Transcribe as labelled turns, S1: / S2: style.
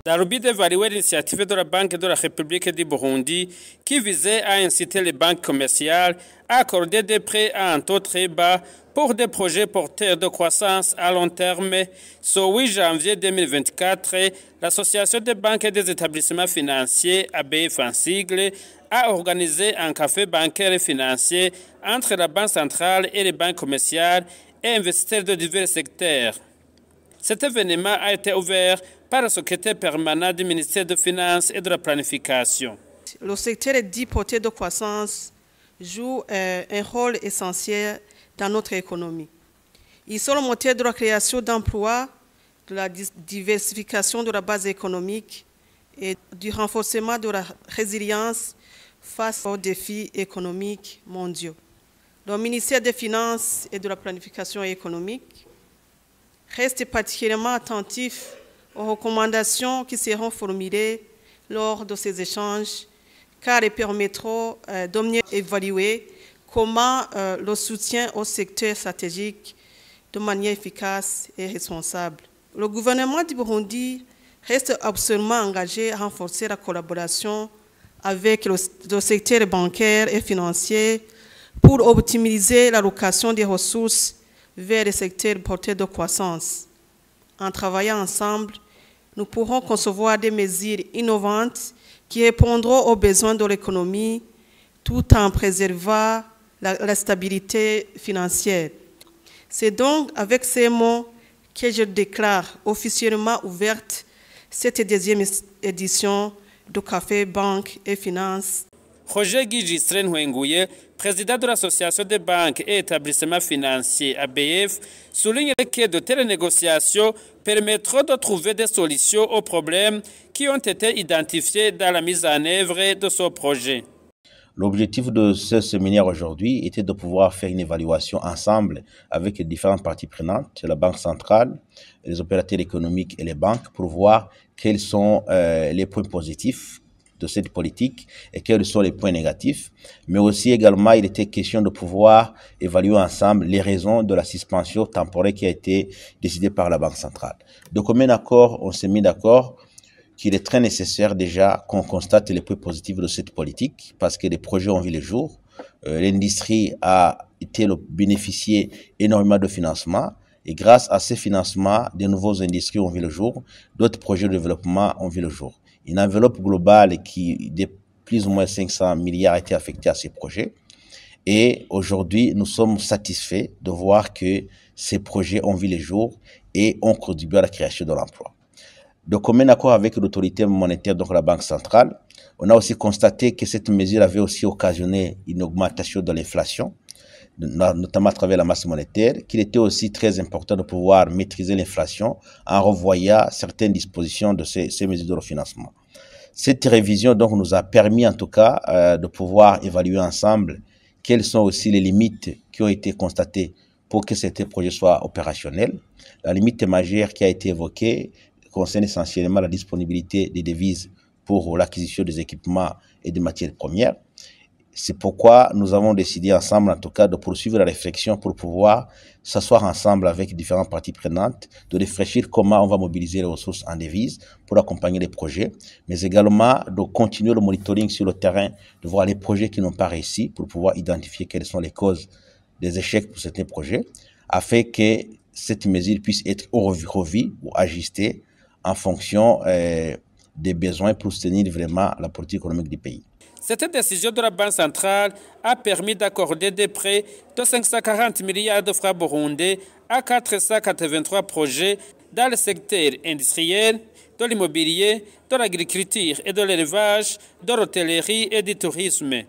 S1: Dans le but d'évaluer l'initiative de la Banque de la République du Burundi qui visait à inciter les banques commerciales à accorder des prêts à un taux très bas pour des projets porteurs de croissance à long terme, ce 8 janvier 2024, l'Association des banques et des établissements financiers, ABF en sigle, a organisé un café bancaire et financier entre la Banque centrale et les banques commerciales et investisseurs de divers secteurs. Cet événement a été ouvert par le secrétaire permanent du ministère des Finances et de la Planification.
S2: Le secteur dit porteur de croissance joue un rôle essentiel dans notre économie. Ils sont le moteur de la création d'emplois, de la diversification de la base économique et du renforcement de la résilience face aux défis économiques mondiaux. Le ministère des Finances et de la Planification économique reste particulièrement attentif aux recommandations qui seront formulées lors de ces échanges, car elles permettront de mieux évaluer comment le soutien au secteur stratégique de manière efficace et responsable. Le gouvernement du Burundi reste absolument engagé à renforcer la collaboration avec le secteur bancaire et financier pour optimiser l'allocation des ressources vers les secteurs porteurs de croissance. En travaillant ensemble, nous pourrons concevoir des mesures innovantes qui répondront aux besoins de l'économie tout en préservant la stabilité financière. C'est donc avec ces mots que je déclare officiellement ouverte cette deuxième édition du Café Banque et Finances.
S1: Roger Guy Gisren Hwenguye, président de l'Association des banques et établissements financiers ABF, souligne que de telles négociations permettront de trouver des solutions aux problèmes qui ont été identifiés dans la mise en œuvre de ce projet.
S3: L'objectif de ce séminaire aujourd'hui était de pouvoir faire une évaluation ensemble avec les différentes parties prenantes, la Banque centrale, les opérateurs économiques et les banques, pour voir quels sont les points positifs de cette politique et quels sont les points négatifs. Mais aussi également, il était question de pouvoir évaluer ensemble les raisons de la suspension temporaire qui a été décidée par la Banque centrale. De commun accord, on s'est mis d'accord qu'il est très nécessaire déjà qu'on constate les points positifs de cette politique parce que les projets ont vu le jour. L'industrie a été bénéficié énormément de financement et grâce à ces financements, de nouveaux industries ont vu le jour, d'autres projets de développement ont vu le jour. Une enveloppe globale qui de plus ou moins 500 milliards a été affectée à ces projets. Et aujourd'hui, nous sommes satisfaits de voir que ces projets ont vu le jour et ont contribué à la création de l'emploi. De commun accord avec l'autorité monétaire, donc la Banque centrale, on a aussi constaté que cette mesure avait aussi occasionné une augmentation de l'inflation, notamment à travers la masse monétaire, qu'il était aussi très important de pouvoir maîtriser l'inflation en revoyant certaines dispositions de ces mesures de refinancement. Cette révision donc nous a permis en tout cas de pouvoir évaluer ensemble quelles sont aussi les limites qui ont été constatées pour que ces projets soient opérationnels. La limite majeure qui a été évoquée concerne essentiellement la disponibilité des devises pour l'acquisition des équipements et des matières premières. C'est pourquoi nous avons décidé ensemble, en tout cas, de poursuivre la réflexion pour pouvoir s'asseoir ensemble avec différentes parties prenantes, de réfléchir comment on va mobiliser les ressources en devises pour accompagner les projets, mais également de continuer le monitoring sur le terrain, de voir les projets qui n'ont pas réussi pour pouvoir identifier quelles sont les causes des échecs pour certains projets, afin que cette mesure puisse être revue ou ajustée en fonction des besoins pour soutenir vraiment la politique économique du pays.
S1: Cette décision de la Banque centrale a permis d'accorder des prêts de 540 milliards de francs burundais à 483 projets dans le secteur industriel, de l'immobilier, de l'agriculture et de l'élevage, de l'hôtellerie et du tourisme.